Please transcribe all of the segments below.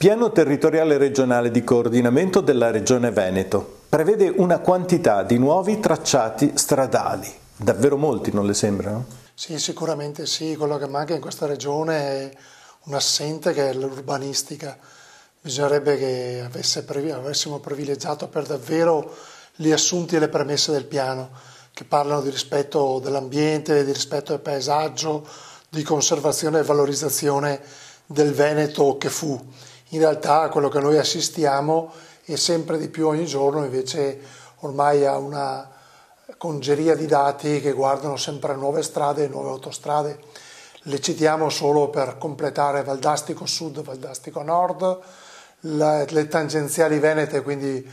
Piano territoriale regionale di coordinamento della Regione Veneto prevede una quantità di nuovi tracciati stradali. Davvero molti, non le sembrano? Sì, sicuramente sì. Quello che manca in questa regione è un assente che è l'urbanistica. Bisognerebbe che avessimo privilegiato per davvero gli assunti e le premesse del piano, che parlano di rispetto dell'ambiente, di rispetto del paesaggio, di conservazione e valorizzazione del Veneto che fu. In realtà quello che noi assistiamo è sempre di più ogni giorno invece ormai a una congeria di dati che guardano sempre a nuove strade e nuove autostrade. Le citiamo solo per completare Valdastico Sud, Valdastico Nord, le tangenziali venete, quindi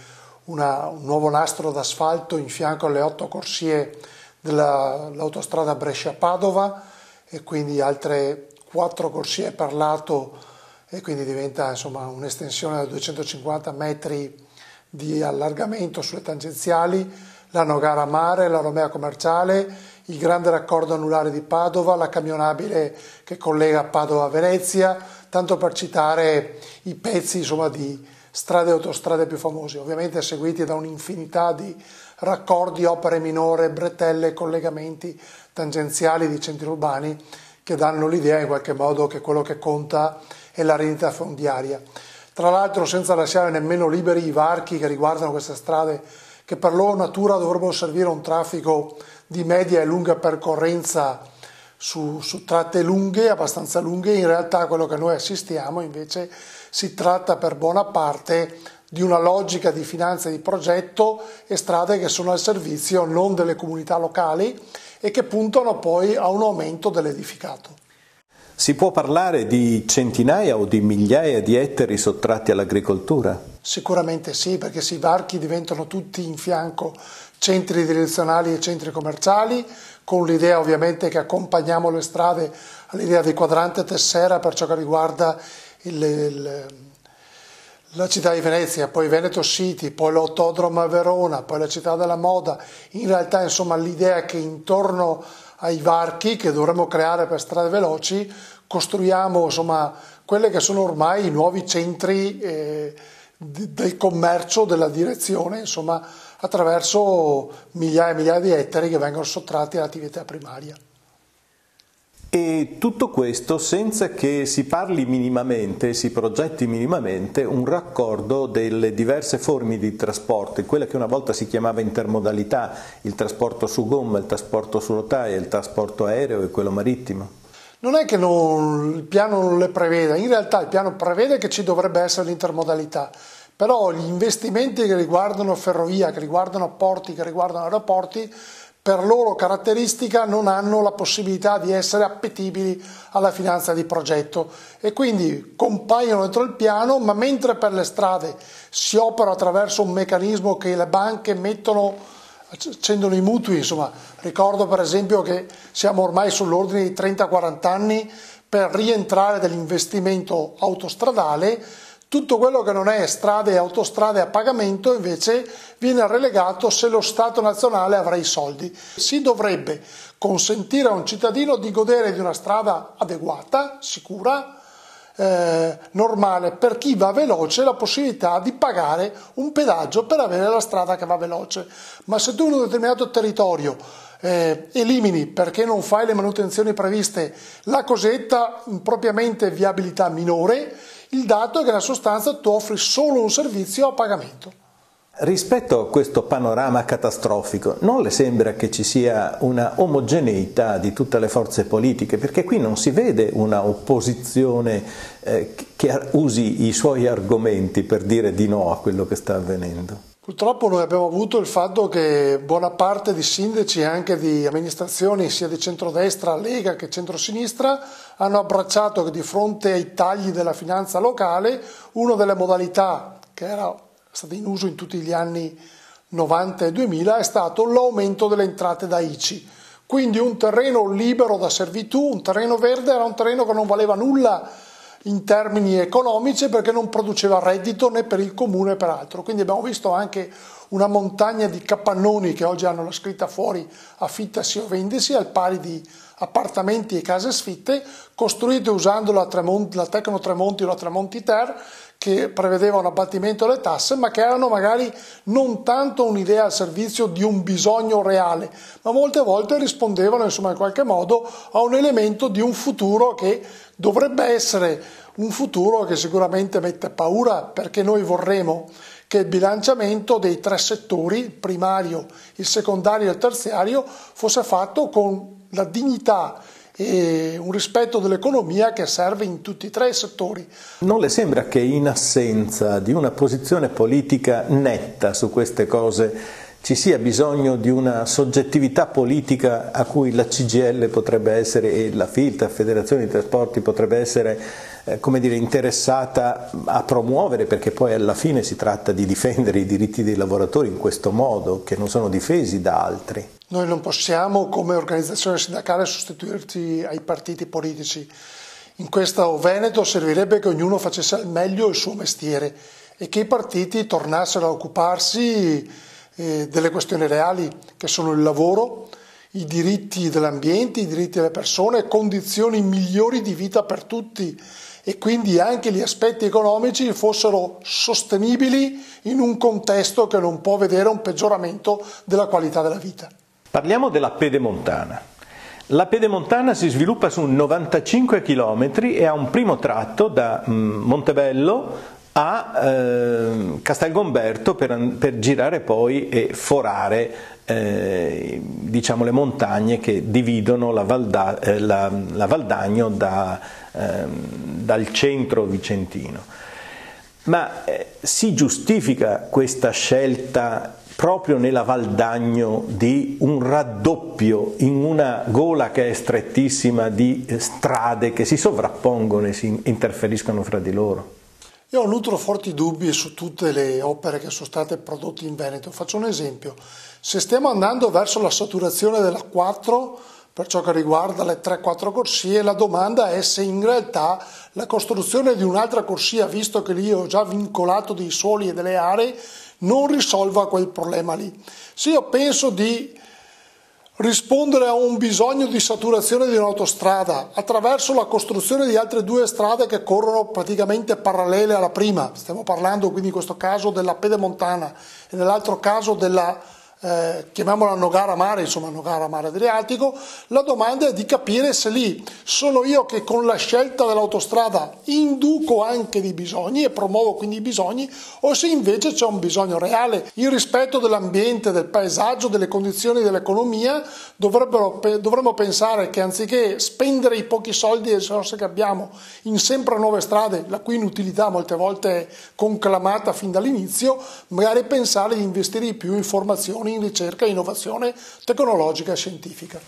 un nuovo nastro d'asfalto in fianco alle 8 corsie dell'autostrada Brescia-Padova e quindi altre 4 corsie per lato, e quindi diventa insomma un'estensione da 250 metri di allargamento sulle tangenziali, la Nogara Mare, la Romea Commerciale, il grande raccordo anulare di Padova, la camionabile che collega Padova a Venezia, tanto per citare i pezzi insomma di strade e autostrade più famosi, ovviamente seguiti da un'infinità di raccordi, opere minore, bretelle, collegamenti tangenziali di centri urbani che danno l'idea in qualche modo che quello che conta è la rendita fondiaria. Tra l'altro senza lasciare nemmeno liberi i varchi che riguardano queste strade che per loro natura dovrebbero servire un traffico di media e lunga percorrenza su tratte lunghe, abbastanza lunghe. In realtà quello che noi assistiamo invece si tratta per buona parte di una logica di finanza e di progetto e strade che sono al servizio non delle comunità locali e che puntano poi a un aumento dell'edificato. Si può parlare di centinaia o di migliaia di ettari sottratti all'agricoltura? Sicuramente sì, perché se i varchi diventano tutti in fianco centri direzionali e centri commerciali, con l'idea ovviamente che accompagniamo le strade all'idea di quadrante Tessera per ciò che riguarda la città di Venezia, poi Veneto City, poi l'autodromo a Verona, poi la città della moda. In realtà insomma l'idea che intorno ai varchi che dovremmo creare per strade veloci costruiamo insomma quelle che sono ormai i nuovi centri del commercio, della direzione, insomma attraverso migliaia e migliaia di ettari che vengono sottratti all'attività primaria. E tutto questo senza che si parli minimamente, si progetti minimamente un raccordo delle diverse forme di trasporto, quella che una volta si chiamava intermodalità, il trasporto su gomma, il trasporto su rotaia, il trasporto aereo e quello marittimo. Non è che il piano non le preveda, in realtà il piano prevede che ci dovrebbe essere l'intermodalità, però gli investimenti che riguardano ferrovia, che riguardano porti, che riguardano aeroporti, per loro caratteristica non hanno la possibilità di essere appetibili alla finanza di progetto e quindi compaiono dentro il piano, ma mentre per le strade si opera attraverso un meccanismo che le banche accendono i mutui, insomma ricordo per esempio che siamo ormai sull'ordine di 30-40 anni per rientrare dell'investimento autostradale. Tutto quello che non è strade e autostrade a pagamento invece viene relegato se lo Stato nazionale avrà i soldi. Si dovrebbe consentire a un cittadino di godere di una strada adeguata, sicura, normale, per chi va veloce la possibilità di pagare un pedaggio per avere la strada che va veloce. Ma se tu in un determinato territorio elimini perché non fai le manutenzioni previste la cosiddetta impropriamente viabilità minore, il dato è che nella sostanza tu offri solo un servizio a pagamento. Rispetto a questo panorama catastrofico, non le sembra che ci sia una omogeneità di tutte le forze politiche? Perché qui non si vede una opposizione che usi i suoi argomenti per dire di no a quello che sta avvenendo. Purtroppo noi abbiamo avuto il fatto che buona parte di sindaci e anche di amministrazioni sia di centrodestra, Lega che centrosinistra hanno abbracciato che di fronte ai tagli della finanza locale una delle modalità che era stata in uso in tutti gli anni 90 e 2000 è stato l'aumento delle entrate da ICI. Quindi un terreno libero da servitù, un terreno verde era un terreno che non valeva nulla in termini economici perché non produceva reddito né per il comune né per altro. Quindi abbiamo visto anche una montagna di capannoni che oggi hanno la scritta fuori affittasi o vendisi al pari di appartamenti e case sfitte costruite usando la Tecno Tremonti o la Tremonti Ter, che prevedeva un abbattimento delle tasse, ma che erano magari non tanto un'idea al servizio di un bisogno reale, ma molte volte rispondevano insomma in qualche modo a un elemento di un futuro che dovrebbe essere un futuro che sicuramente mette paura, perché noi vorremmo che il bilanciamento dei tre settori, il primario, il secondario e il terziario, fosse fatto con la dignità e un rispetto dell'economia che serve in tutti e tre i settori. Non le sembra che in assenza di una posizione politica netta su queste cose ci sia bisogno di una soggettività politica a cui la CGIL potrebbe essere e la FILT, la Federazione dei Trasporti, potrebbe essere come dire, interessata a promuovere, perché poi alla fine si tratta di difendere i diritti dei lavoratori in questo modo, che non sono difesi da altri? Noi non possiamo come organizzazione sindacale sostituirci ai partiti politici. In questo Veneto servirebbe che ognuno facesse al meglio il suo mestiere e che i partiti tornassero a occuparsi delle questioni reali, che sono il lavoro, i diritti dell'ambiente, i diritti delle persone, condizioni migliori di vita per tutti, e quindi anche gli aspetti economici fossero sostenibili in un contesto che non può vedere un peggioramento della qualità della vita. Parliamo della Pedemontana. La Pedemontana si sviluppa su 95 km e ha un primo tratto da Montebello a Castelgomberto per girare poi e forare diciamo le montagne che dividono la Val d'Agno dal centro vicentino. Ma si giustifica questa scelta proprio nella Val d'Agno di un raddoppio in una gola che è strettissima di strade che si sovrappongono e si interferiscono fra di loro? Io nutro forti dubbi su tutte le opere che sono state prodotte in Veneto. Faccio un esempio: se stiamo andando verso la saturazione della 4 per ciò che riguarda le 3-4 corsie, la domanda è se in realtà la costruzione di un'altra corsia, visto che lì ho già vincolato dei suoli e delle aree, non risolva quel problema lì. Se io penso di rispondere a un bisogno di saturazione di un'autostrada attraverso la costruzione di altre due strade che corrono praticamente parallele alla prima, stiamo parlando quindi in questo caso della Pedemontana e nell'altro caso della chiamiamola Nogara Mare, insomma Nogara Mare Adriatico, la domanda è di capire se lì sono io che con la scelta dell'autostrada induco anche dei bisogni e promuovo quindi i bisogni, o se invece c'è un bisogno reale. Il rispetto dell'ambiente, del paesaggio, delle condizioni dell'economia, dovremmo pensare che anziché spendere i pochi soldi e le risorse che abbiamo in sempre nuove strade, la cui inutilità molte volte è conclamata fin dall'inizio, magari pensare di investire di più in formazione, in ricerca e innovazione tecnologica e scientifica.